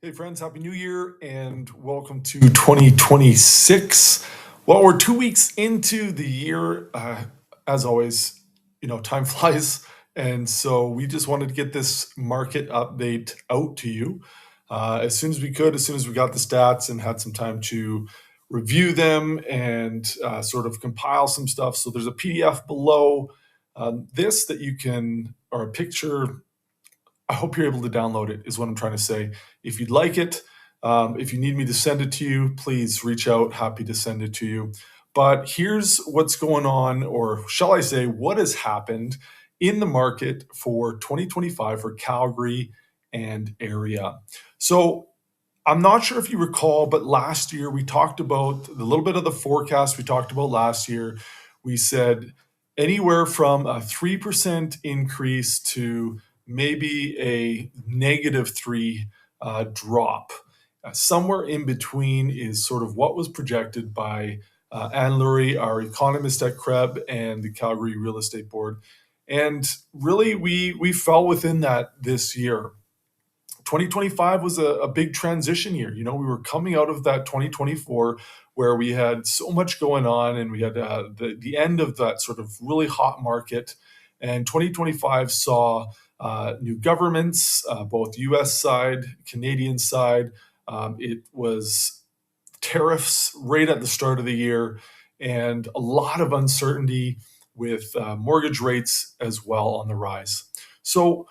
Hey, friends, Happy New Year and welcome to 2026. Well, we're 2 weeks into the year. As always, time flies. And so we just wanted to get this market update out to you as soon as we could, as soon as we got the stats and had some time to review them and sort of compile some stuff. So there's a PDF below this that you can, or a picture. I hope you're able to download it, is what I'm trying to say. If you'd like it, if you need me to send it to you, please reach out. Happy to send it to you. But here's what's going on, or shall I say, what has happened in the market for 2025 for Calgary and area. So I'm not sure if you recall, but last year we talked about the little bit of the forecast we talked about last year. We said anywhere from a 3% increase to maybe a -3 drop. Somewhere in between is sort of what was projected by Anne Lurie, our economist at CREB, and the Calgary Real Estate Board. And really, we fell within that this year. 2025 was a big transition year. We were coming out of that 2024 where we had so much going on and we had the end of that sort of really hot market. And 2025 saw new governments, both US side, Canadian side. It was tariffs right at the start of the year and a lot of uncertainty with mortgage rates as well on the rise. So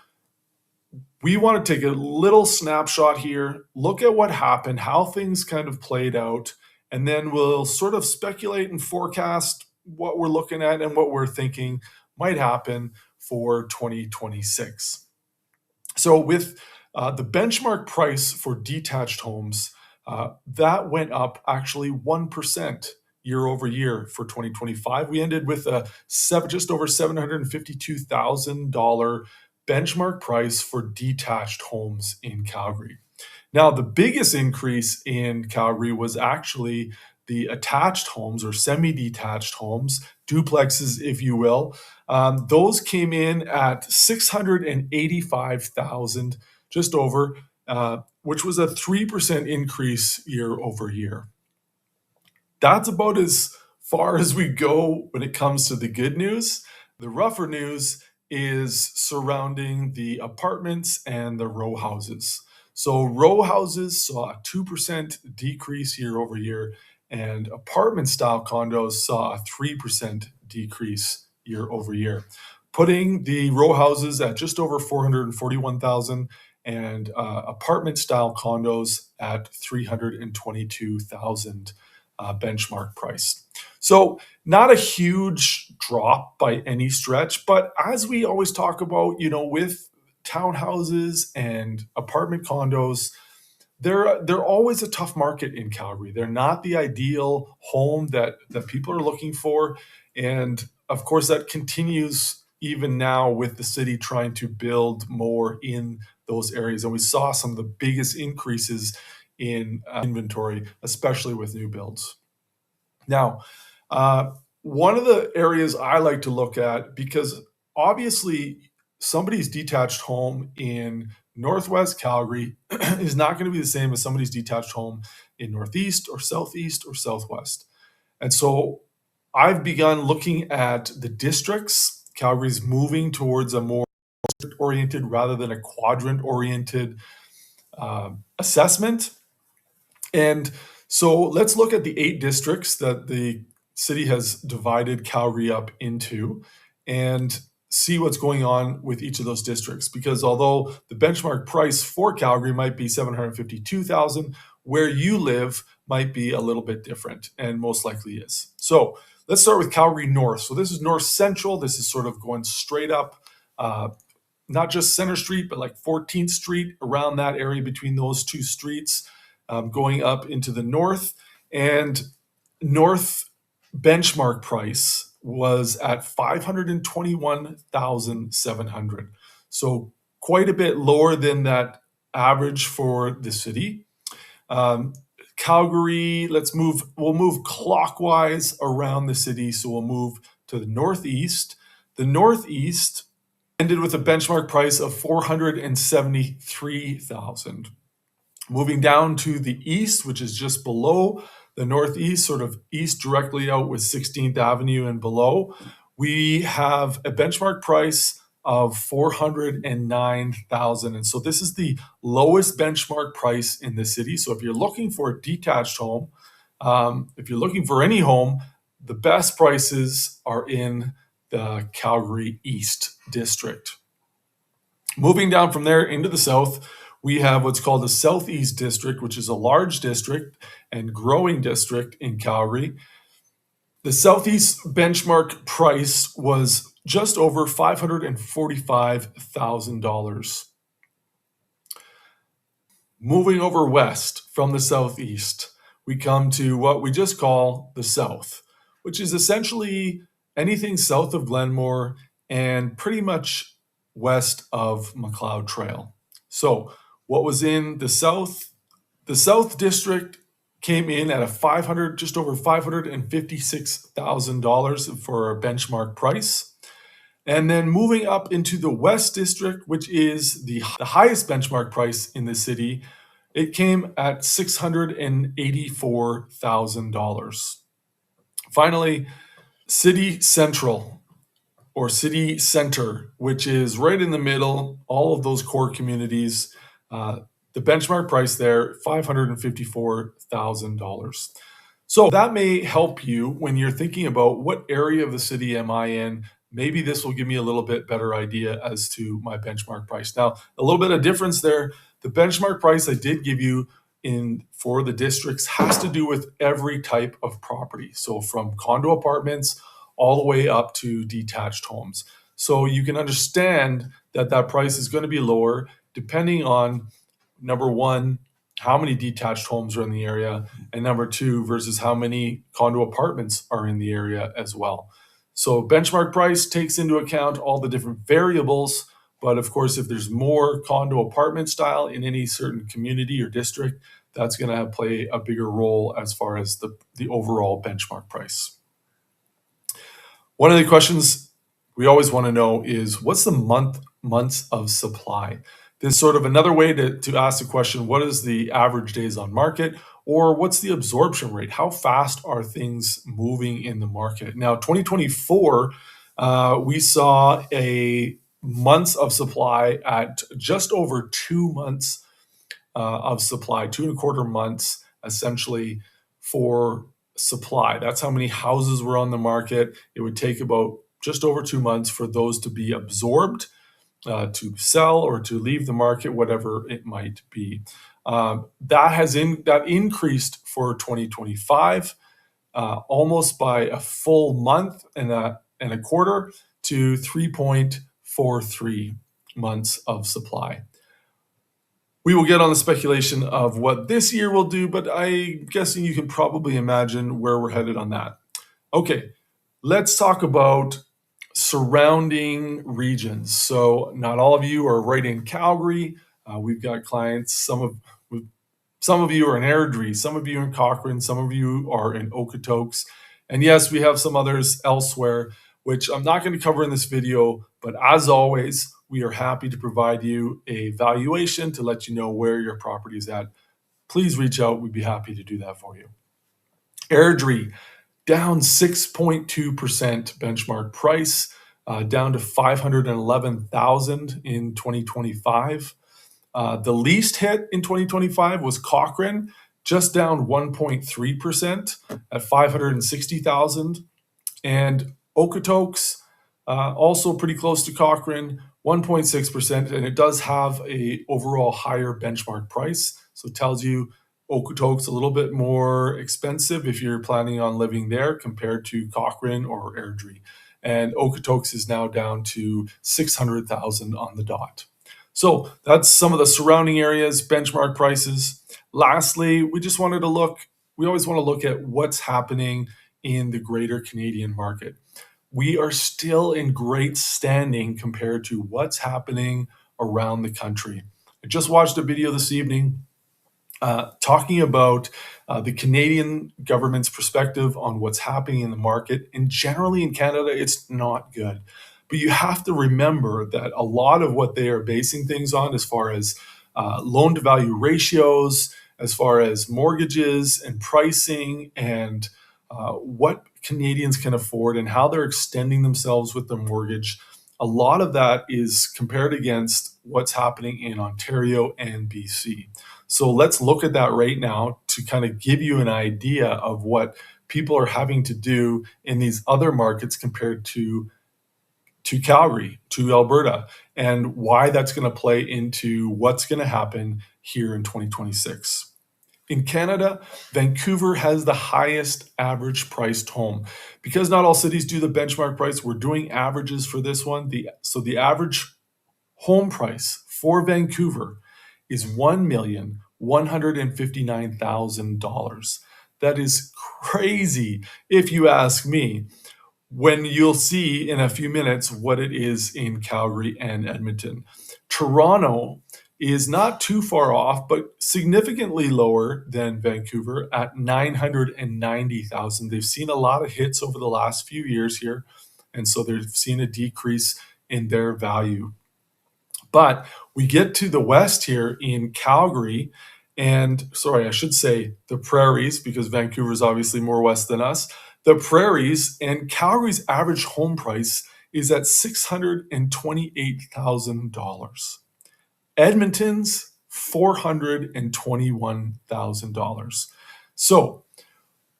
we want to take a little snapshot here, look at what happened, how things kind of played out, and then we'll sort of speculate and forecast what we're looking at and what we're thinking might happen for 2026. So, with the benchmark price for detached homes, that went up actually 1% year over year for 2025. We ended with just over $752,000 benchmark price for detached homes in Calgary. Now, the biggest increase in Calgary was actually the attached homes or semi detached homes, duplexes, if you will. Those came in at 685,000, just over, which was a 3% increase year over year. That's about as far as we go when it comes to the good news. The rougher news is surrounding the apartments and the row houses. So row houses saw a 2% decrease year over year, and apartment style condos saw a 3% decrease year over year, putting the row houses at just over 441,000 and apartment style condos at 322,000 benchmark price. So not a huge drop by any stretch, but as we always talk about, with townhouses and apartment condos, they're always a tough market in Calgary. They're not the ideal home that people are looking for, and of course that continues even now with the city trying to build more in those areas. And we saw some of the biggest increases in inventory, especially with new builds. Now, one of the areas I like to look at, because obviously somebody's detached home in Northwest Calgary is not going to be the same as somebody's detached home in Northeast or Southeast or Southwest. And so I've begun looking at the districts. Calgary's moving towards a more oriented rather than a quadrant oriented assessment. And so let's look at the 8 districts that the city has divided Calgary up into and see what's going on with each of those districts. Because although the benchmark price for Calgary might be 752,000, where you live might be a little bit different, and most likely is. So let's start with Calgary North. So this is North Central. This is sort of going straight up, not just Center Street, but like 14th Street, around that area between those two streets, going up into the north. And north benchmark price was at 521,700. So quite a bit lower than that average for the city. Calgary, we'll move clockwise around the city. So we'll move to the northeast. The northeast ended with a benchmark price of 473,000. Moving down to the east, which is just below the northeast, sort of east directly out with 16th Avenue and below, we have a benchmark price of 409,000. And so this is the lowest benchmark price in the city. So if you're looking for a detached home, if you're looking for any home, the best prices are in the Calgary East District. Moving down from there into the south, we have what's called the Southeast District, which is a large district and growing district in Calgary. The Southeast benchmark price was just over $545,000. Moving over west from the Southeast, we come to what we just call the South, which is essentially anything south of Glenmore and pretty much west of McLeod Trail. So, what was in the South? The South District came in at just over $556,000 for a benchmark price. And then moving up into the West District, which is the highest benchmark price in the city, it came at $684,000. Finally, City Central or City Center, which is right in the middle, all of those core communities. The benchmark price there, $554,000. So that may help you when you're thinking about what area of the city am I in. Maybe this will give me a little bit better idea as to my benchmark price. Now, a little bit of difference there. The benchmark price I did give you for the districts has to do with every type of property. So from condo apartments all the way up to detached homes. So you can understand that that price is going to be lower depending on, number one, how many detached homes are in the area, and number two, versus how many condo apartments are in the area as well. So benchmark price takes into account all the different variables, but of course, if there's more condo apartment style in any certain community or district, that's going to play a bigger role as far as the overall benchmark price. One of the questions we always want to know is what's the months of supply? This is sort of another way to ask the question, what is the average days on market, or what's the absorption rate? How fast are things moving in the market? Now, 2024, we saw a months of supply at just over 2 months of supply, 2.25 months essentially for supply. That's how many houses were on the market. It would take about just over 2 months for those to be absorbed, to sell or to leave the market, whatever it might be. That increased for 2025, almost by a full month and a quarter to 3.43 months of supply. We will get on the speculation of what this year will do, but I'm guessing you can probably imagine where we're headed on that. Okay, let's talk about surrounding regions. So not all of you are right in Calgary. We've got clients, some of you are in Airdrie, some of you in Cochrane, some of you are in Okotoks. And yes, we have some others elsewhere, which I'm not going to cover in this video, but as always, we are happy to provide you a valuation to let you know where your property is at. Please reach out. We'd be happy to do that for you. Airdrie, down 6.2% benchmark price, down to $511,000 in 2025. The least hit in 2025 was Cochrane, just down 1.3% at $560,000. And Okotoks, also pretty close to Cochrane, 1.6%, and it does have a overall higher benchmark price. So it tells you Okotoks a little bit more expensive if you're planning on living there compared to Cochrane or Airdrie. And Okotoks is now down to $600,000 on the dot. So that's some of the surrounding areas, benchmark prices. Lastly, we always want to look at what's happening in the greater Canadian market. We are still in great standing compared to what's happening around the country. I just watched a video this evening talking about the Canadian government's perspective on what's happening in the market. And generally in Canada, it's not good. But you have to remember that a lot of what they are basing things on as far as loan to value ratios, as far as mortgages and pricing, and what Canadians can afford and how they're extending themselves with their mortgage. A lot of that is compared against what's happening in Ontario and BC. So let's look at that right now to kind of give you an idea of what people are having to do in these other markets compared to Calgary, to Alberta, and why that's going to play into what's going to happen here in 2026. In Canada, Vancouver has the highest average priced home. Because not all cities do the benchmark price, we're doing averages for this one. So the average home price for Vancouver is $1,159,000. That is crazy, if you ask me, when you'll see in a few minutes what it is in Calgary and Edmonton. Toronto is not too far off, but significantly lower than Vancouver at 990,000. They've seen a lot of hits over the last few years here, and so they've seen a decrease in their value. But we get to the west here in Calgary, and sorry, I should say the prairies, because Vancouver is obviously more west than us. The prairies, and Calgary's average home price is at $628,000. Edmonton's $421,000. So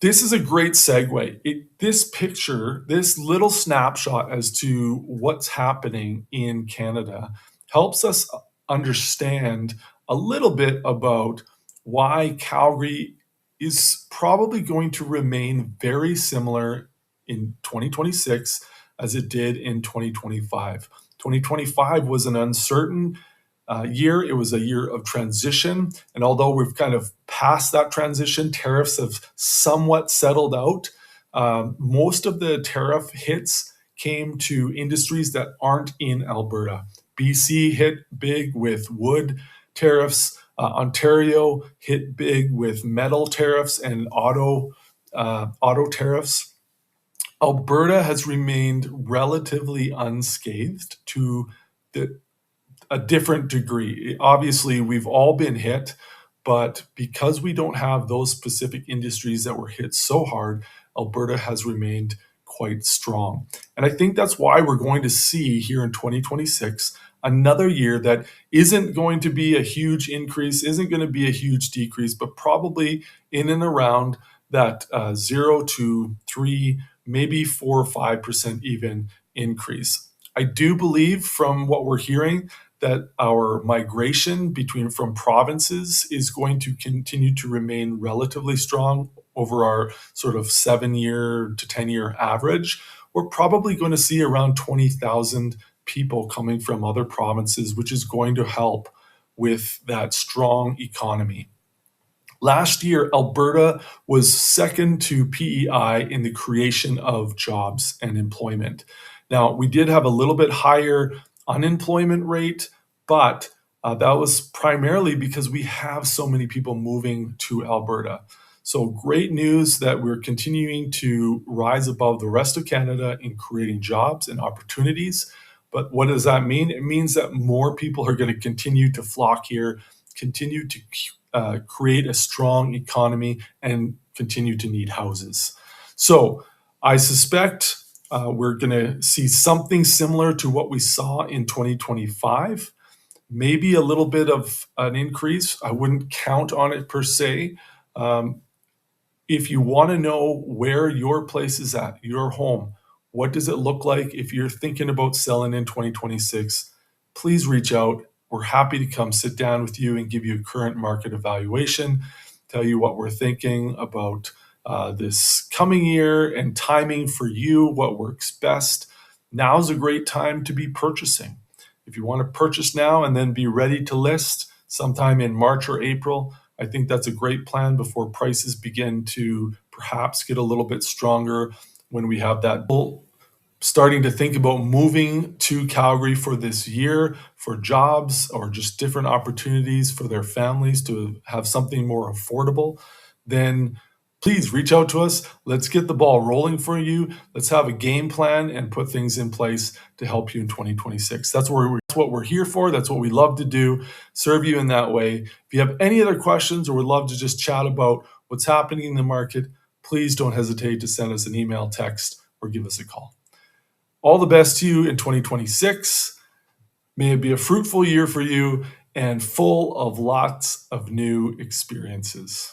this is a great segue. This picture, this little snapshot as to what's happening in Canada helps us understand a little bit about why Calgary is probably going to remain very similar in 2026 as it did in 2025. 2025 was an uncertain year. It was a year of transition. And although we've kind of passed that transition, tariffs have somewhat settled out. Most of the tariff hits came to industries that aren't in Alberta. BC hit big with wood tariffs. Ontario hit big with metal tariffs and auto tariffs. Alberta has remained relatively unscathed to a different degree. Obviously, we've all been hit, but because we don't have those specific industries that were hit so hard, Alberta has remained quite strong. And I think that's why we're going to see here in 2026 another year that isn't going to be a huge increase, isn't going to be a huge decrease, but probably in and around that 0 to 3, maybe 4 or 5% even increase. I do believe from what we're hearing that our migration from provinces is going to continue to remain relatively strong over our sort of 7-year to 10-year average. We're probably going to see around 20,000 people coming from other provinces, which is going to help with that strong economy. Last year, Alberta was second to PEI in the creation of jobs and employment. Now, we did have a little bit higher unemployment rate, but that was primarily because we have so many people moving to Alberta. So great news that we're continuing to rise above the rest of Canada in creating jobs and opportunities. But what does that mean? It means that more people are going to continue to flock here, continue to create a strong economy, and continue to need houses. So I suspect we're going to see something similar to what we saw in 2025, maybe a little bit of an increase. I wouldn't count on it per se. If you want to know where your place is at, your home, what does it look like if you're thinking about selling in 2026, please reach out. We're happy to come sit down with you and give you a current market evaluation, tell you what we're thinking about this coming year and timing for you, what works best. Now's a great time to be purchasing. If you want to purchase now and then be ready to list sometime in March or April, I think that's a great plan before prices begin to perhaps get a little bit stronger when we have that starting to think about moving to Calgary for this year for jobs or just different opportunities for their families to have something more affordable, then please reach out to us. Let's get the ball rolling for you. Let's have a game plan and put things in place to help you in 2026. That's where we're that's what we're here for. That's what we love to do, serve you in that way. If you have any other questions or would love to just chat about what's happening in the market, please don't hesitate to send us an email, text, or give us a call. All the best to you in 2026. May it be a fruitful year for you and full of lots of new experiences.